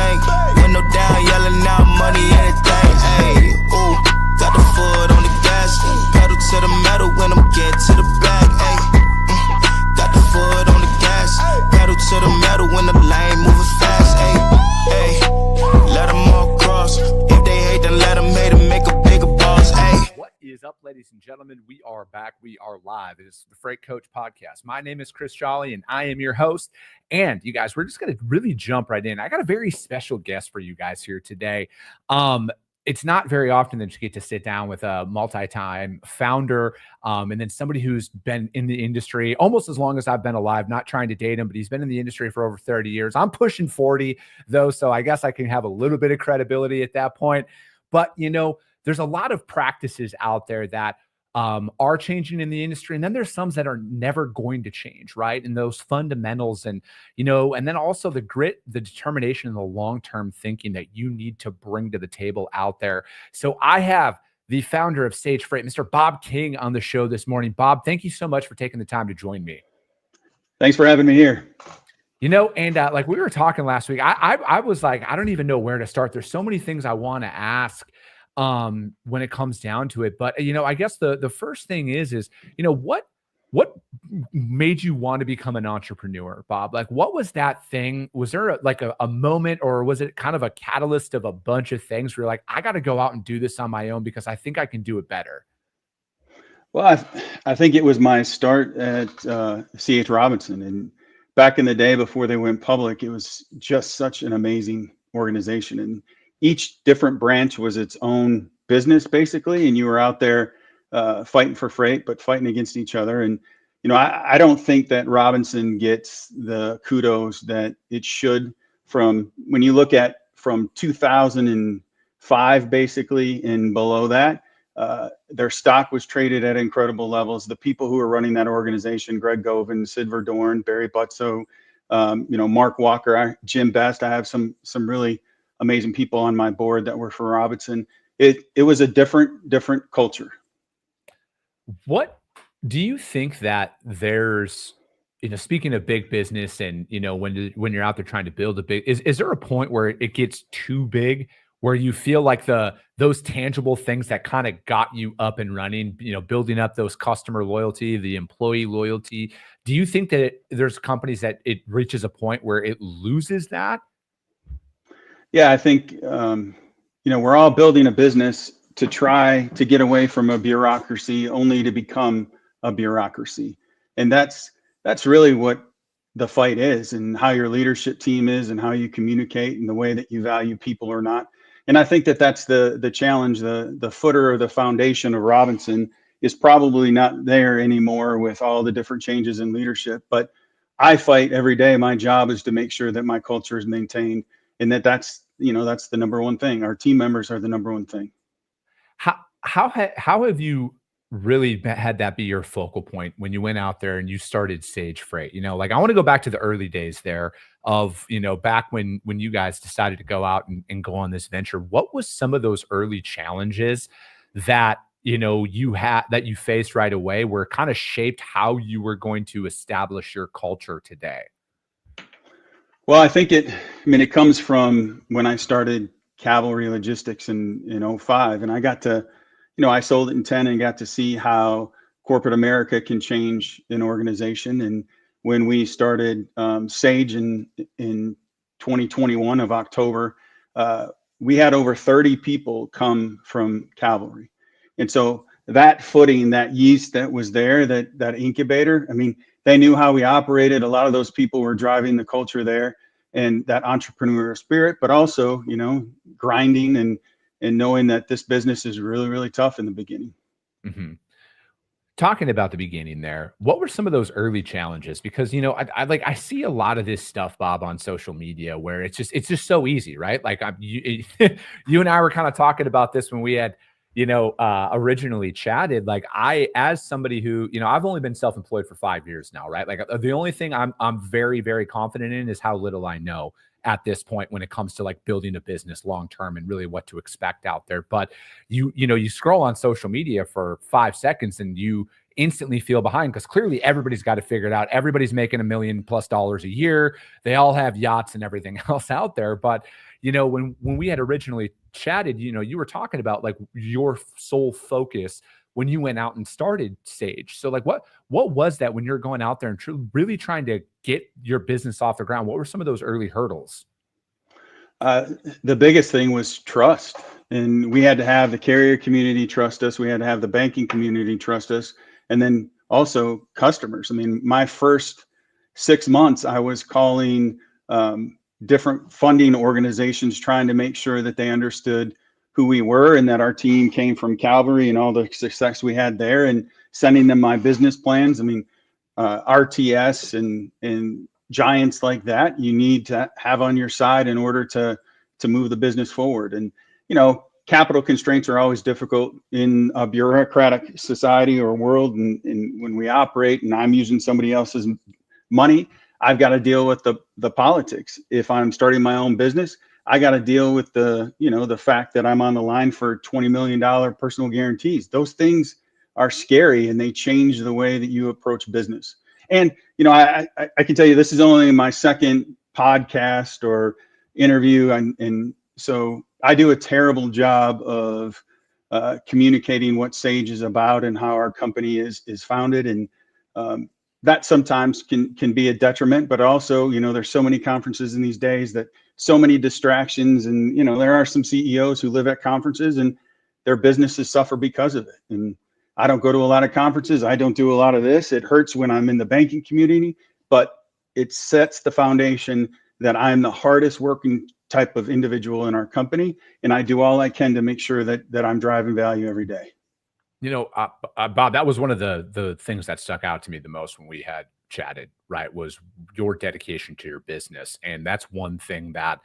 bank. Window down, yelling out money, anything. Hey, ooh, got the foot on the gas. Pedal to the metal when I'm getting to the back. Hey, got the foot on the gas. Pedal to the metal when the lane moving fast. Hey, hey, let them all cross. If they hate, then let them hate and make a bigger boss. Hey. What is up, ladies and gentlemen? We are back. We are live. It is the Freight Coach Podcast. My name is Chris Jolly, and I am your host. And you guys, we're just going to really jump right in. I got a very special guest for you guys here today. It's not very often that you get to sit down with a multi-time founder and then somebody who's been in the industry almost as long as I've been alive, not trying to date him, but he's been in the industry for over 30 years. I'm pushing 40 though, so I guess I can have a little bit of credibility at that point. But, you know, there's a lot of practices out there that are changing in the industry. And then there's some that are never going to change, right? And those fundamentals and, you know, and then also the grit, the determination, and the long-term thinking that you need to bring to the table out there. So I have the founder of Sage Freight, Mr. Bob King, on the show this morning. Bob, thank you so much for taking the time to join me. Thanks for having me here. You know, and like we were talking last week, I was like, I don't even know where to start. There's so many things I want to ask when it comes down to it. But, you know, I guess the first thing is, you know, what made you want to become an entrepreneur, Bob? Like, what was that thing? Was there a moment, or was it kind of a catalyst of a bunch of things where you're like, I got to go out and do this on my own because I think I can do it better? Well, I think it was my start at C.H. Robinson. And back in the day before they went public, it was just such an amazing organization. And each different branch was its own business, basically. And you were out there fighting for freight, but fighting against each other. And, you know, I don't think that Robinson gets the kudos that it should from when you look at from 2005, basically, and below that. Their stock was traded at incredible levels. The people who were running that organization, Greg Govan, Sid Verdorn, Barry Butso, you know, Mark Walker, Jim Best. I have some really amazing people on my board that were for Robinson. It was a different culture. What do you think that there's, you know, speaking of big business and, you know, when you're out there trying to build a big, is there a point where it gets too big, where you feel like those tangible things that kind of got you up and running, you know, building up those customer loyalty, the employee loyalty? Do you think that there's companies that it reaches a point where it loses that? Yeah, I think, you know, we're all building a business to try to get away from a bureaucracy only to become a bureaucracy. And that's really what the fight is, and how your leadership team is, and how you communicate, and the way that you value people or not. And I think that that's the challenge. The footer or the foundation of Robinson is probably not there anymore with all the different changes in leadership. But I fight every day. My job is to make sure that my culture is maintained, and that's the number one thing. Our team members are the number one thing. How have you really had that be your focal point when you went out there and you started Sage Freight? You know, like, I want to go back to the early days there of, you know, back when you guys decided to go out and go on this venture. What was some of those early challenges that, you know, you faced right away, where it kind of shaped how you were going to establish your culture today? Well, I think it comes from when I started Cavalry Logistics in 2005, and I got to, you know, I sold it in 10 and got to see how corporate America can change an organization. And when we started Sage in 2021 of October, we had over 30 people come from Cavalry. And so that footing, that yeast that was there, that incubator, I mean, they knew how we operated. A lot of those people were driving the culture there, and that entrepreneurial spirit, but also, you know, grinding and knowing that this business is really, really tough in the beginning. Mm-hmm. Talking about the beginning there, what were some of those early challenges? Because, you know, I see a lot of this stuff, Bob, on social media where it's just so easy, right? Like you and I were kind of talking about this when we had, you know, originally chatted. Like, as somebody who, you know, I've only been self-employed for 5 years now, right? Like, the only thing I'm very, very confident in is how little I know at this point when it comes to like building a business long-term and really what to expect out there. But you scroll on social media for 5 seconds and you instantly feel behind, because clearly everybody's got to figure it out. Everybody's making $1 million+ a year. They all have yachts and everything else out there. But, when we had originally chatted, you were talking about like your sole focus when you went out and started Sage. So like what was that when you're going out there and really trying to get your business off the ground? What were some of those early hurdles? The biggest thing was trust. And we had to have the carrier community trust us. We had to have the banking community trust us. And then also customers. I mean, my first 6 months, I was calling different funding organizations, trying to make sure that they understood who we were and that our team came from Calvary and all the success we had there, and sending them my business plans. I mean, RTS and giants like that, you need to have on your side in order to move the business forward. And, capital constraints are always difficult in a bureaucratic society or world. And when we operate and I'm using somebody else's money, I've got to deal with the politics. If I'm starting my own business, I got to deal with the fact that I'm on the line for $20 million personal guarantees. Those things are scary, and they change the way that you approach business. And, I can tell you, this is only my second podcast or interview. And so I do a terrible job of communicating what Sage is about and how our company is founded. And that sometimes can be a detriment, but also, there's so many conferences in these days, that so many distractions. And, there are some CEOs who live at conferences and their businesses suffer because of it. And I don't go to a lot of conferences. I don't do a lot of this. It hurts when I'm in the banking community, but it sets the foundation that I'm the hardest working type of individual in our company. And I do all I can to make sure that I'm driving value every day. Bob, that was one of the things that stuck out to me the most when we had chatted, right, was your dedication to your business. And that's one thing that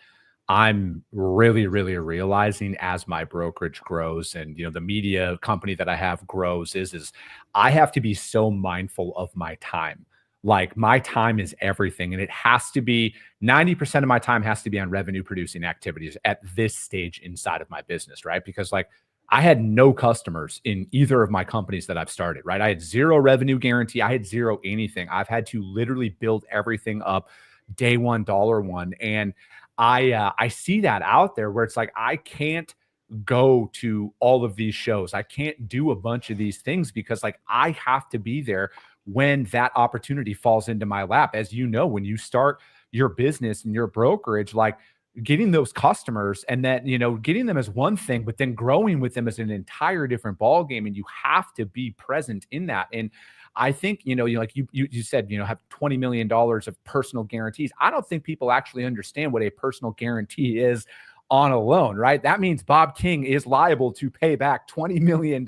I'm really, really realizing as my brokerage grows and, the media company that I have grows is I have to be so mindful of my time. Like, my time is everything, and it has to be 90% of my time has to be on revenue producing activities at this stage inside of my business, right? Because like, I had no customers in either of my companies that I've started, right? I had zero revenue guarantee. I had zero anything. I've had to literally build everything up day one, dollar one. And I see that out there where it's like, I can't go to all of these shows. I can't do a bunch of these things because like, I have to be there when that opportunity falls into my lap. As you know, when you start your business and your brokerage, like, getting those customers and then, getting them as one thing, but then growing with them as an entire different ball game. And you have to be present in that. And I think, like you said, have $20 million of personal guarantees. I don't think people actually understand what a personal guarantee is on a loan, right? That means Bob King is liable to pay back $20 million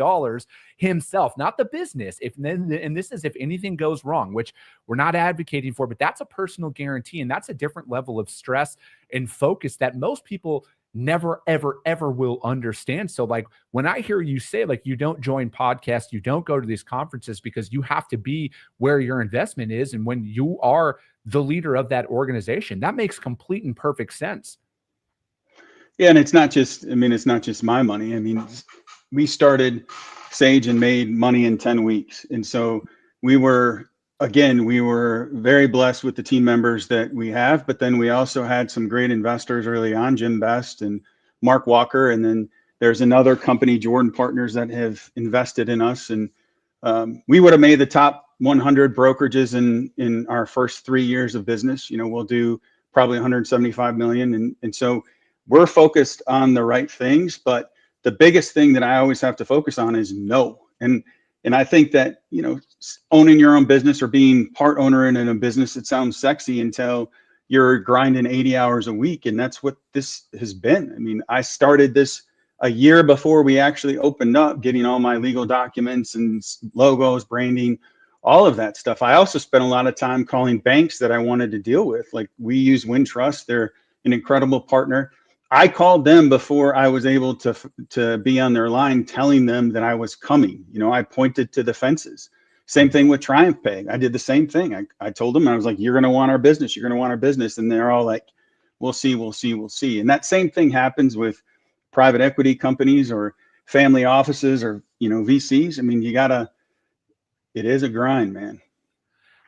himself, not the business. And this is if anything goes wrong, which we're not advocating for, but that's a personal guarantee. And that's a different level of stress and focus that most people never, ever, ever will understand. So like, when I hear you say, like, you don't join podcasts, you don't go to these conferences because you have to be where your investment is. And when you are the leader of that organization, that makes complete and perfect sense. Yeah. And it's not just my money. I mean, we started Sage and made money in 10 weeks. And so we were very blessed with the team members that we have, but then we also had some great investors early on, Jim Best and Mark Walker. And then there's another company, Jordan Partners, that have invested in us. And we would have made the top 100 brokerages in our first 3 years of business. We'll do probably 175 million. And so we're focused on the right things, but the biggest thing that I always have to focus on is no. And I think that, owning your own business or being part owner in a business, it sounds sexy until you're grinding 80 hours a week. And that's what this has been. I mean, I started this a year before we actually opened up, getting all my legal documents and logos, branding, all of that stuff. I also spent a lot of time calling banks that I wanted to deal with. Like, we use Wintrust. They're an incredible partner. I called them before I was able to be on their line, telling them that I was coming. I pointed to the fences. Same thing with TriumphPay. I did the same thing. I told them, I was like, you're going to want our business. You're going to want our business. And they're all like, we'll see. And that same thing happens with private equity companies or family offices or, VCs. I mean, it is a grind, man.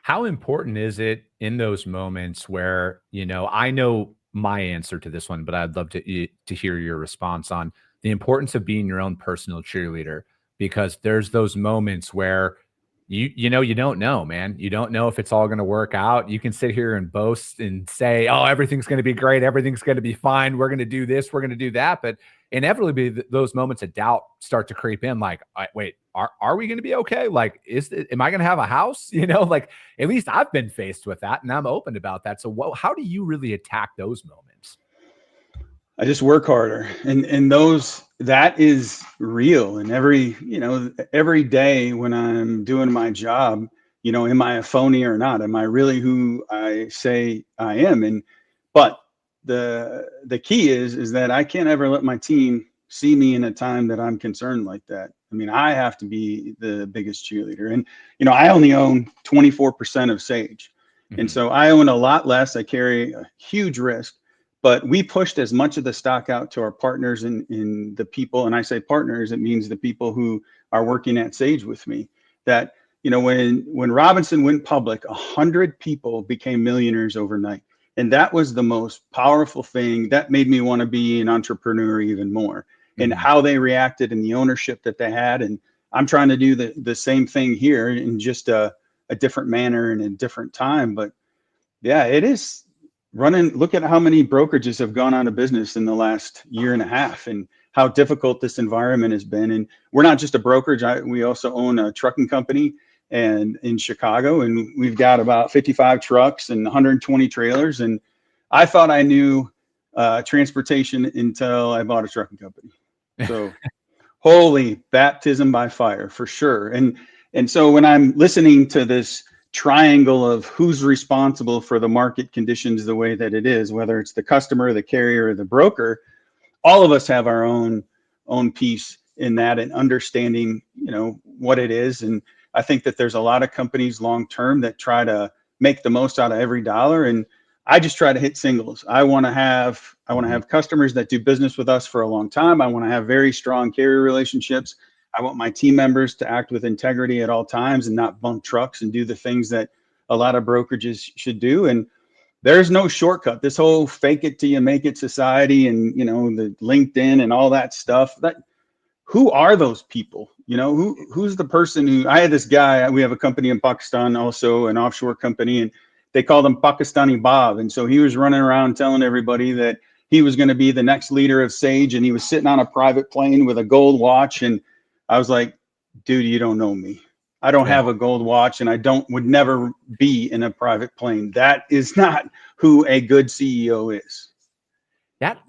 How important is it in those moments where, I know my answer to this one, but I'd love to hear your response on the importance of being your own personal cheerleader, because there's those moments where you don't know, man. You don't know if it's all going to work out. You can sit here and boast and say, "Oh, everything's going to be great. Everything's going to be fine. We're going to do this. We're going to do that." But inevitably, those moments of doubt start to creep in. Like, wait, are we going to be okay? Like, am I going to have a house? Like, at least I've been faced with that, and I'm open about that. So, how do you really attack those moments? I just work harder, and that is real. And every day when I'm doing my job, am I a phony or not? Am I really who I say I am? But the key is that I can't ever let my team see me in a time that I'm concerned like that. I mean, I have to be the biggest cheerleader, and I only own 24% of Sage, and so I own a lot less. I carry a huge risk. But we pushed as much of the stock out to our partners and the people, and I say partners, it means the people who are working at Sage with me, that, when Robinson went public, 100 people became millionaires overnight. And that was the most powerful thing that made me want to be an entrepreneur even more, and how they reacted and the ownership that they had. And I'm trying to do the same thing here in just a different manner and a different time. But yeah, it is. Look at how many brokerages have gone out of business in the last year and a half, and how difficult this environment has been. And we're not just a brokerage. We also own a trucking company and in Chicago, and we've got about 55 trucks and 120 trailers. And I thought I knew transportation until I bought a trucking company. So holy baptism by fire for sure. And so when I'm listening to this triangle of who's responsible for the market conditions the way that it is, whether it's the customer, the carrier, or the broker, all of us have our own piece in that, and understanding what it is. And I think that there's a lot of companies long term that try to make the most out of every dollar, and I just try to hit singles. I want to have customers that do business with us for a long time. I want to have very strong carrier relationships. I want my team members to act with integrity at all times and not bunk trucks and do the things that a lot of brokerages should do. And there's no shortcut. This whole fake it till you make it society, and the LinkedIn and all that stuff, who are those people? Who's the person who, I had this guy, we have a company in Pakistan, also an offshore company, and they called him Pakistani Bob. And so he was running around telling everybody that he was going to be the next leader of Sage, and he was sitting on a private plane with a gold watch. And I was like, dude, you don't know me. I don't have a gold watch, and I would never be in a private plane. That is not who a good CEO is. That,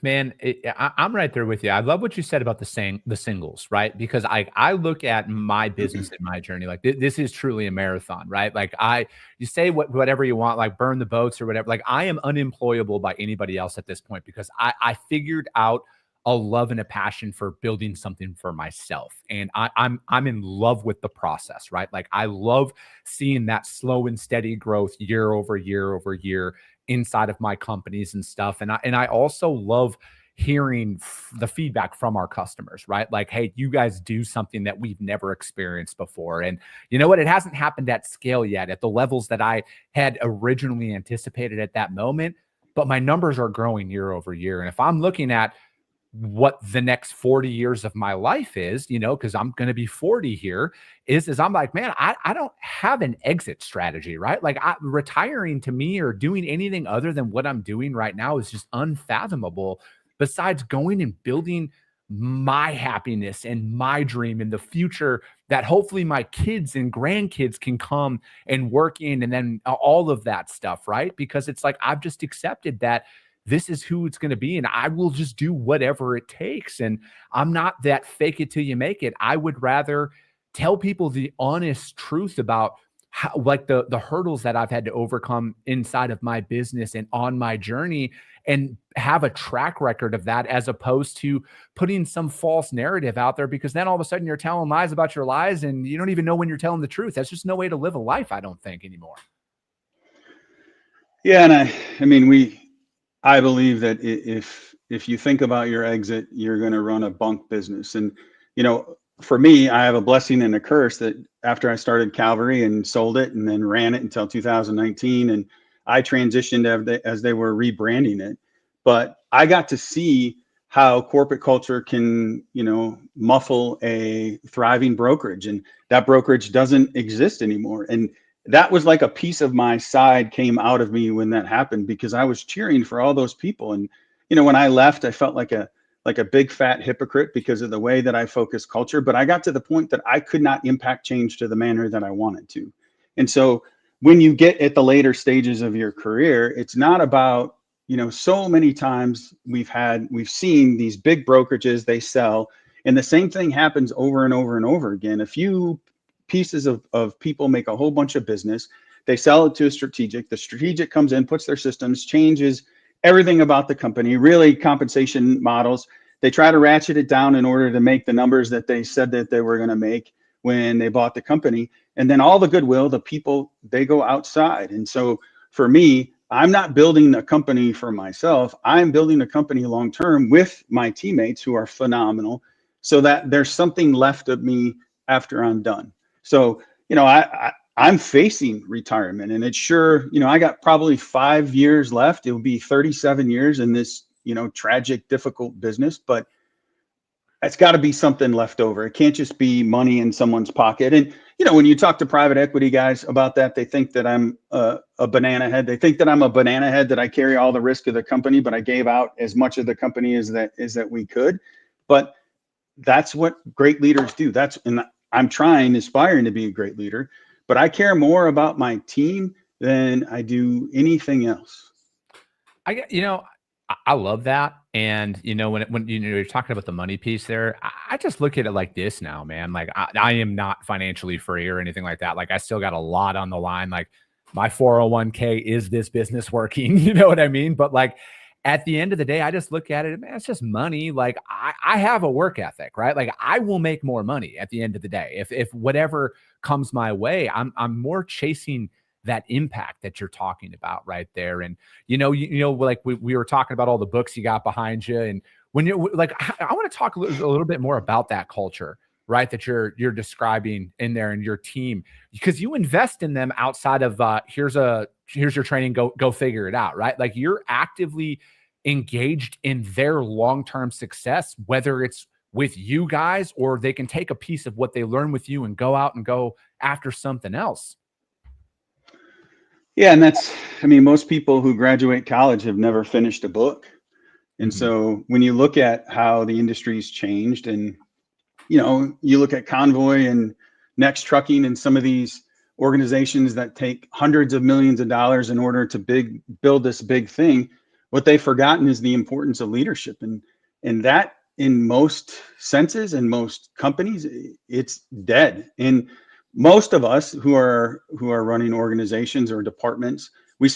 man, I'm right there with you. I love what you said about the singles, right? Because I look at my business and my journey, like this is truly a marathon, right? Like you say whatever you want, like burn the boats or whatever. Like I am unemployable by anybody else at this point, because I figured out a love and a passion for building something for myself. And I'm in love with the process, right? Like I love seeing that slow and steady growth year over year over year inside of my companies and stuff. And I also love hearing the feedback from our customers, right? Like, hey, you guys do something that we've never experienced before. And you know what? It hasn't happened at scale yet, at the levels that I had originally anticipated at that moment, but my numbers are growing year over year. And if I'm looking at what the next 40 years of my life is, because I'm going to be 40 here, is I'm like, man, I don't have an exit strategy, right? Like retiring to me or doing anything other than what I'm doing right now is just unfathomable, besides going and building my happiness and my dream in the future that hopefully my kids and grandkids can come and work in, and then all of that stuff, right? Because it's like, I've just accepted that this is who it's going to be, and I will just do whatever it takes. And I'm not that fake it till you make it. I would rather tell people the honest truth about how, like the hurdles that I've had to overcome inside of my business and on my journey, and have a track record of that, as opposed to putting some false narrative out there, because then all of a sudden you're telling lies about your lies and you don't even know when you're telling the truth. That's just no way to live a life, I don't think, anymore. Yeah. And I believe that if you think about your exit, you're going to run a bunk business. And, for me, I have a blessing and a curse that after I started Calvary and sold it and then ran it until 2019, and I transitioned as they were rebranding it. But I got to see how corporate culture can, muffle a thriving brokerage, and that brokerage doesn't exist anymore. And that was like a piece of my side came out of me when that happened, because I was cheering for all those people. And, when I left, I felt like a big fat hypocrite because of the way that I focused culture. But I got to the point that I could not impact change to the manner that I wanted to. And so when you get at the later stages of your career, it's not about, so many times we've seen these big brokerages, they sell, and the same thing happens over and over and over again. A few pieces of people make a whole bunch of business. They sell it to a strategic. The strategic comes in, puts their systems, changes everything about the company, really compensation models. They try to ratchet it down in order to make the numbers that they said that they were going to make when they bought the company. And then all the goodwill, the people, they go outside. And so for me, I'm not building a company for myself. I'm building a company long-term with my teammates who are phenomenal, so that there's something left of me after I'm done. So, I'm facing retirement, and it's sure, I got probably 5 years left. It will be 37 years in this, tragic, difficult business, but it's got to be something left over. It can't just be money in someone's pocket. And, when you talk to private equity guys about that, they think that I'm a banana head. They think that I'm a banana head, that I carry all the risk of the company, but I gave out as much of the company as that we could. But that's what great leaders do. And I'm aspiring to be a great leader, but I care more about my team than I do anything else. I love that. And, when you're talking about the money piece there, I just look at it like this now, man. Like I am not financially free or anything like that. Like I still got a lot on the line. Like my 401k, is this business working? You know what I mean? But like at the end of the day, I just look at it, man, it's just money. Like I have a work ethic, right? Like I will make more money at the end of the day. If whatever comes my way, I'm more chasing that impact that you're talking about right there. And, like we were talking about all the books you got behind you. And when you're like, I want to talk a little bit more about that culture, right? That you're describing in there and your team, because you invest in them outside of, here's your training, go figure it out, right? Like you're actively engaged in their long-term success, whether it's with you guys or they can take a piece of what they learn with you and go out and go after something else. Yeah. And most people who graduate college have never finished a book. And so when you look at how the industry's changed, and, you look at Convoy and Next Trucking and some of these organizations that take hundreds of millions of dollars in order to build this big thing, what they've forgotten is the importance of leadership. And that in most senses and most companies, it's dead. And most of us who are running organizations or departments, we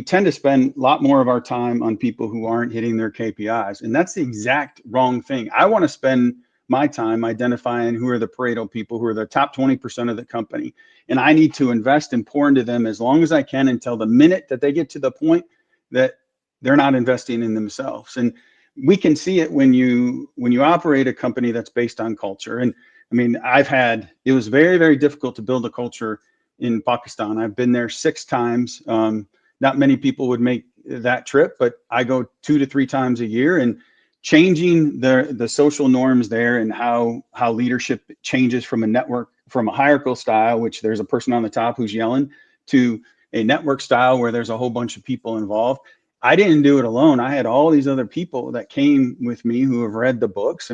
tend to spend a lot more of our time on people who aren't hitting their KPIs. And that's the exact wrong thing. I want to spend my time identifying who are the Pareto people, who are the top 20% of the company. And I need to invest and pour into them as long as I can, until the minute that they get to the point that they're not investing in themselves. And we can see it when you operate a company that's based on culture. And it was very, very difficult to build a culture in Pakistan. I've been there 6 times. Not many people would make that trip, but I go 2 to 3 times a year, and changing the social norms there, and how leadership changes from a hierarchical style, which there's a person on the top who's yelling, to a network style where there's a whole bunch of people involved. I didn't do it alone. I had all these other people that came with me who have read the books.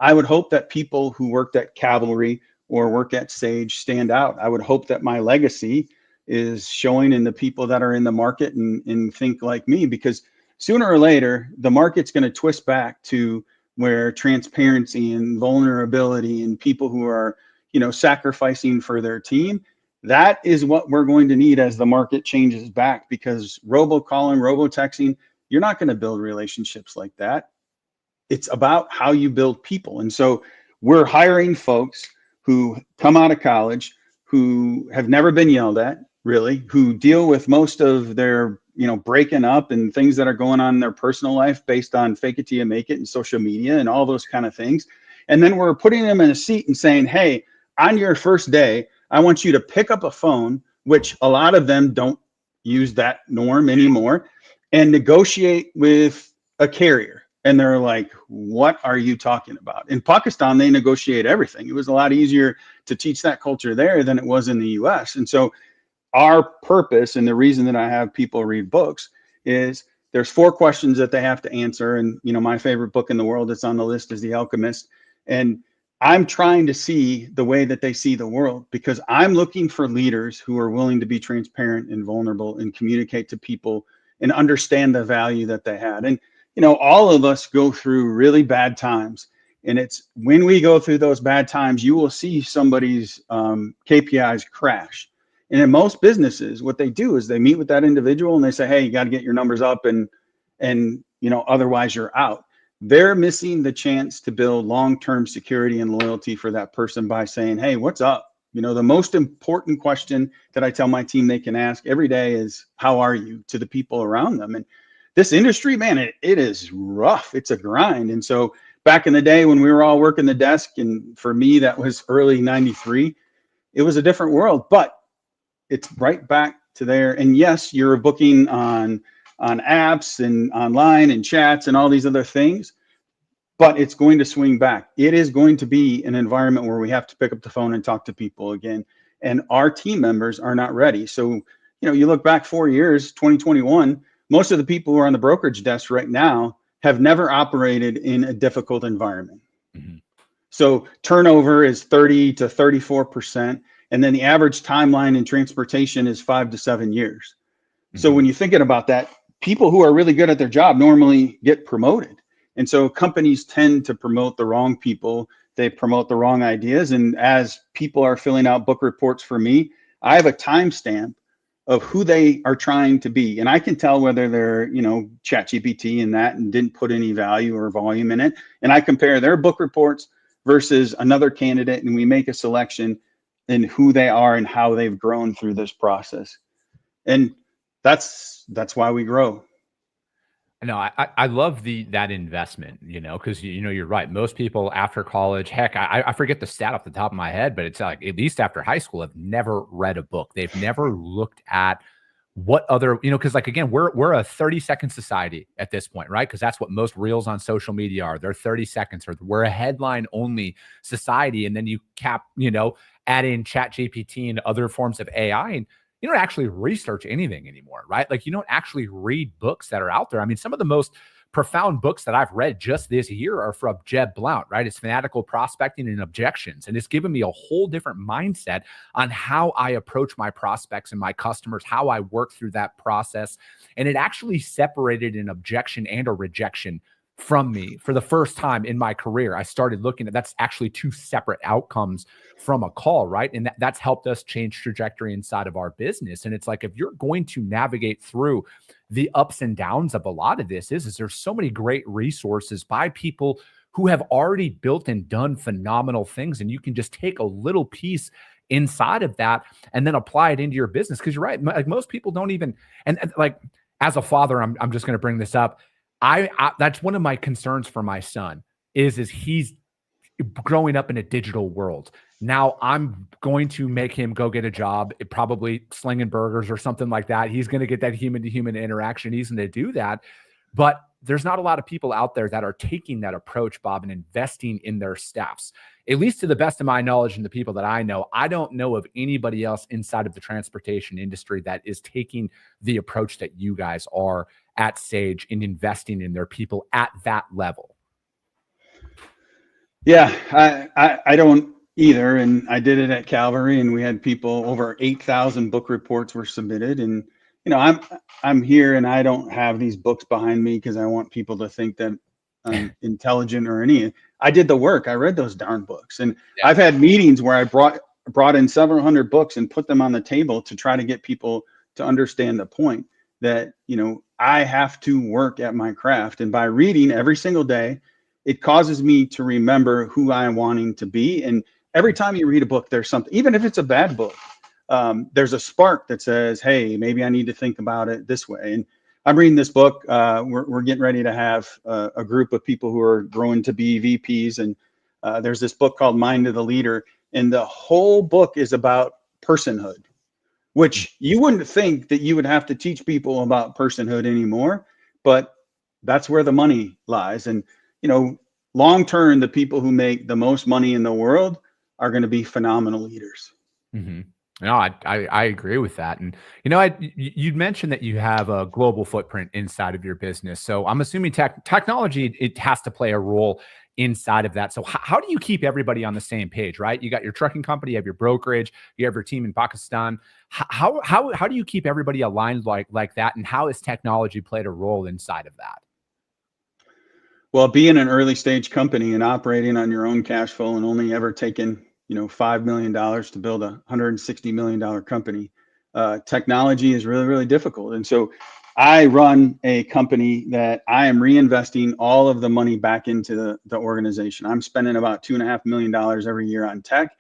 I would hope that people who worked at Cavalry or work at Sage stand out. I would hope that my legacy is showing in the people that are in the market and think like me, because sooner or later, the market's going to twist back to where transparency and vulnerability and people who are, sacrificing for their team, that is what we're going to need as the market changes back. Because robocalling, robotexting, you're not going to build relationships like that. It's about how you build people. And so we're hiring folks who come out of college, who have never been yelled at, really, who deal with most of their, breaking up and things that are going on in their personal life based on fake it till you make it and social media and all those kind of things. And then we're putting them in a seat and saying, hey, on your first day, I want you to pick up a phone, which a lot of them don't use that norm anymore, and negotiate with a carrier. And they're like, what are you talking about? In Pakistan, they negotiate everything. It was a lot easier to teach that culture there than it was in the US. And so our purpose, and the reason that I have people read books, is there's 4 questions that they have to answer. And, my favorite book in the world that's on the list is The Alchemist. And I'm trying to see the way that they see the world, because I'm looking for leaders who are willing to be transparent and vulnerable and communicate to people and understand the value that they had. And, all of us go through really bad times. And it's when we go through those bad times, you will see somebody's KPIs crash. And in most businesses, what they do is they meet with that individual and they say, hey, you got to get your numbers up, and otherwise you're out. They're missing the chance to build long-term security and loyalty for that person by saying, hey, what's up? The most important question that I tell my team they can ask every day is, how are you, to the people around them? And this industry, man, it is rough. It's a grind. And so back in the day when we were all working the desk, and for me, that was early 93, it was a different world, but it's right back to there. And yes, you're booking on apps and online and chats and all these other things, but it's going to swing back. It is going to be an environment where we have to pick up the phone and talk to people again. And our team members are not ready. So, you look back 4 years, 2021, most of the people who are on the brokerage desk right now have never operated in a difficult environment. Mm-hmm. So turnover is 30 to 34%. And then the average timeline in transportation is 5 to 7 years. Mm-hmm. So when you're thinking about that, people who are really good at their job normally get promoted. And so companies tend to promote the wrong people. They promote the wrong ideas. And as people are filling out book reports for me, I have a timestamp of who they are trying to be. And I can tell whether they're, ChatGPT and that, and didn't put any value or volume in it. And I compare their book reports versus another candidate, and we make a selection in who they are and how they've grown through this process. And that's why we grow. No, I love that investment, because you're right. Most people after college, heck, I forget the stat off the top of my head, but it's like at least after high school, have never read a book. They've never looked at what other, because like, again, we're a 30-second society at this point, right? Because that's what most reels on social media are. They're 30 seconds, or we're a headline only society. And then you add in ChatGPT and other forms of AI, and you don't actually research anything anymore, right? Like, you don't actually read books that are out there. I mean, some of the most profound books that I've read just this year are from Jeb Blount, right? It's Fanatical Prospecting and Objections. And it's given me a whole different mindset on how I approach my prospects and my customers, how I work through that process. And it actually separated an objection and a rejection from me for the first time in my career. I started looking at that's actually 2 separate outcomes from a call, right? And that's helped us change trajectory inside of our business. And it's like, if you're going to navigate through the ups and downs of a lot of this, is there's so many great resources by people who have already built and done phenomenal things. And you can just take a little piece inside of that and then apply it into your business. Because you're right, like most people don't even, and like as a father, I'm just going to bring this up. I that's one of my concerns for my son is he's growing up in a digital world. Now I'm going to make him go get a job, probably slinging burgers or something like that. He's going to get that human to human interaction. He's going to do that. But there's not a lot of people out there that are taking that approach, Bob, and investing in their staffs. At least to the best of my knowledge and the people that I know, I don't know of anybody else inside of the transportation industry that is taking the approach that you guys are at Sage in investing in their people at that level. Yeah, I don't either. And I did it at Calvary, and we had people, over 8,000 book reports were submitted. And, I'm here, and I don't have these books behind me because I want people to think that I'm intelligent or any. I did the work. I read those darn books. And I've had meetings where I brought in several hundred books and put them on the table to try to get people to understand the point that, I have to work at my craft. And by reading every single day, it causes me to remember who I am wanting to be. And every time you read a book, there's something, even if it's a bad book, there's a spark that says, hey, maybe I need to think about it this way. And I'm reading this book. We're getting ready to have a group of people who are growing to be VPs. And there's this book called Mind of the Leader. And the whole book is about personhood, which you wouldn't think that you would have to teach people about personhood anymore, but that's where the money lies. And, long term, the people who make the most money in the world are going to be phenomenal leaders. Mm-hmm. No, I agree with that. And you'd mentioned that you have a global footprint inside of your business. So I'm assuming technology, it has to play a role inside of that. So how do you keep everybody on the same page, right? You got your trucking company, you have your brokerage, you have your team in Pakistan. How do you keep everybody aligned like that? And how has technology played a role inside of that? Well, being an early stage company and operating on your own cash flow and only ever taking, $5 million to build a $160 million company, technology is really, really difficult. And so I run a company that I am reinvesting all of the money back into the organization. I'm spending about $2.5 million every year on tech.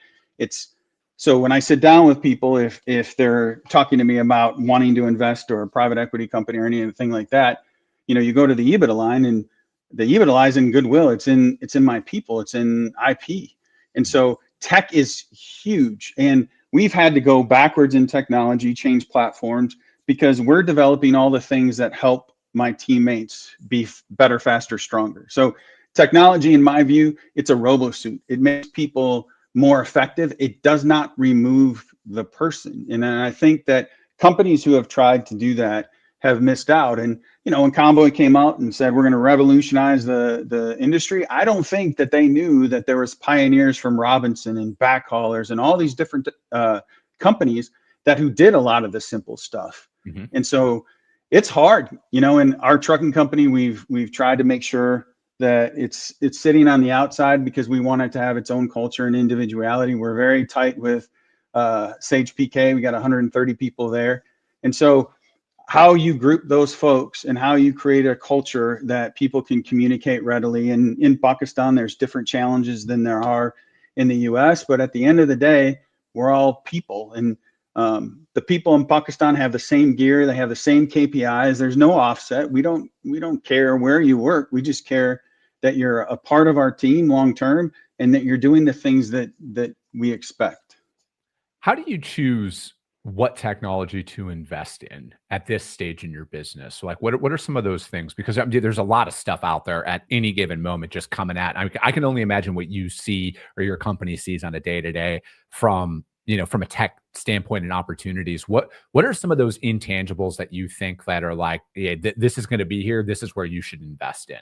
So when I sit down with people, if they're talking to me about wanting to invest or a private equity company or anything like that, you go to the EBITDA line, and the EBITDA lies in goodwill. It's in my people. It's in IP. And so tech is huge. And we've had to go backwards in technology, change platforms, because we're developing all the things that help my teammates be better, faster, stronger. So technology, in my view, it's a robo-suit. It makes people more effective. It does not remove the person. And I think that companies who have tried to do that have missed out. And when Convoy came out and said we're going to revolutionize the industry, I don't think that they knew that there was pioneers from Robinson and backhaulers and all these different companies who did a lot of the simple stuff. Mm-hmm. And so it's hard. In our trucking company, we've tried to make sure that it's sitting on the outside because we want it to have its own culture and individuality. We're very tight with Sage PK. We got 130 people there, and so how you group those folks and how you create a culture that people can communicate readily. And in Pakistan, there's different challenges than there are in the US, but at the end of the day, we're all people. And the people in Pakistan have the same gear. They have the same KPIs. There's no offset. We don't care where you work. We just care that you're a part of our team long-term and that you're doing the things that we expect. How do you choose what technology to invest in at this stage in your business? So like, what are some of those things? Because there's a lot of stuff out there at any given moment just coming at. I can only imagine what you see or your company sees on a day-to-day from a tech standpoint and opportunities. What are some of those intangibles that you think that are like, yeah, this is going to be here, this is where you should invest in?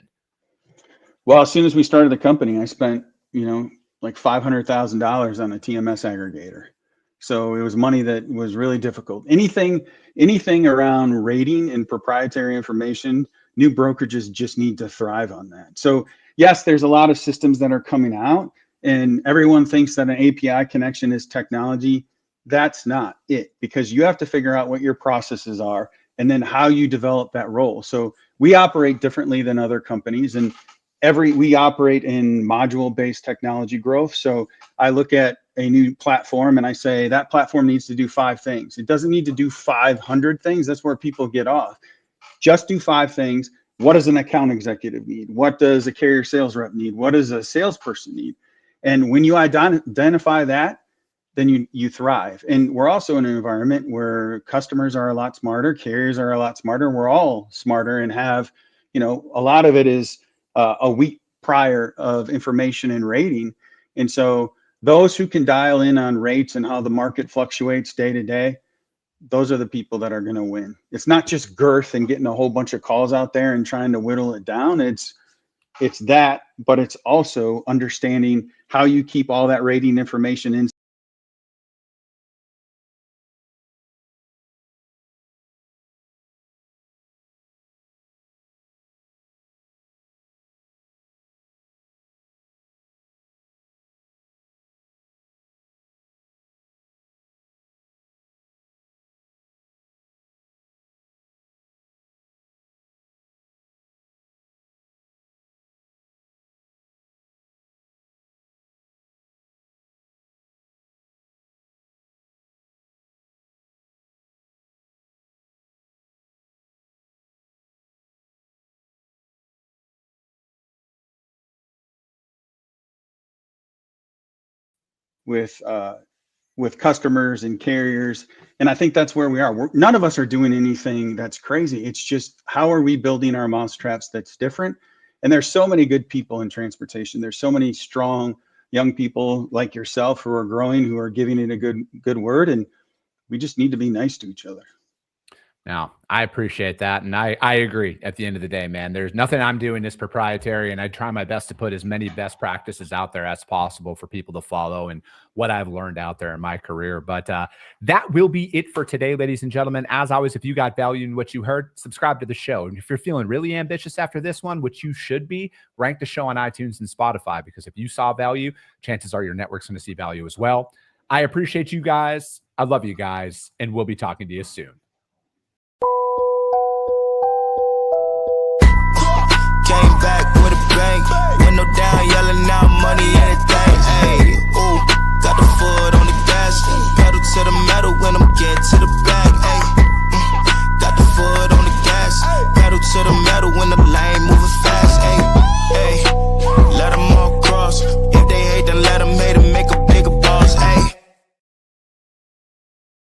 Well, as soon as we started the company, I spent like $500,000 on a TMS aggregator. So it was money that was really difficult. Anything around rating and proprietary information, new brokerages just need to thrive on that. So yes, there's a lot of systems that are coming out, and everyone thinks that an API connection is technology. That's not it, because you have to figure out what your processes are and then how you develop that role. So we operate differently than other companies, and we operate in module-based technology growth. So I look at a new platform and I say that platform needs to do 5 things. It doesn't need to do 500 things. That's where people get off. Just do 5 things. What does an account executive need? What does a carrier sales rep need? What does a salesperson need? And when you identify that, then you thrive. And we're also in an environment where customers are a lot smarter, carriers are a lot smarter. We're all smarter and have, a lot of it is a week prior of information and rating. And so those who can dial in on rates and how the market fluctuates day to day, those are the people that are going to win. It's not just girth and getting a whole bunch of calls out there and trying to whittle it down. It's that, but it's also understanding how you keep all that rating information in. With with customers and carriers. And I think that's where we are. None of us are doing anything that's crazy. It's just, how are we building our mousetraps that's different? And there's so many good people in transportation. There's so many strong young people like yourself who are growing, who are giving it a good word. And we just need to be nice to each other. Now, I appreciate that. And I agree at the end of the day, man. There's nothing I'm doing is proprietary, and I try my best to put as many best practices out there as possible for people to follow and what I've learned out there in my career. But that will be it for today, ladies and gentlemen. As always, if you got value in what you heard, subscribe to the show. And if you're feeling really ambitious after this one, which you should be, rank the show on iTunes and Spotify, because if you saw value, chances are your network's going to see value as well. I appreciate you guys. I love you guys, and we'll be talking to you soon. Came back with a bang, window down, yelling out money, anything. Hey, ooh, got the foot on the gas, pedal to the metal when I'm getting to the back. Hey, got the foot on the gas, pedal to the metal when the lane moving fast.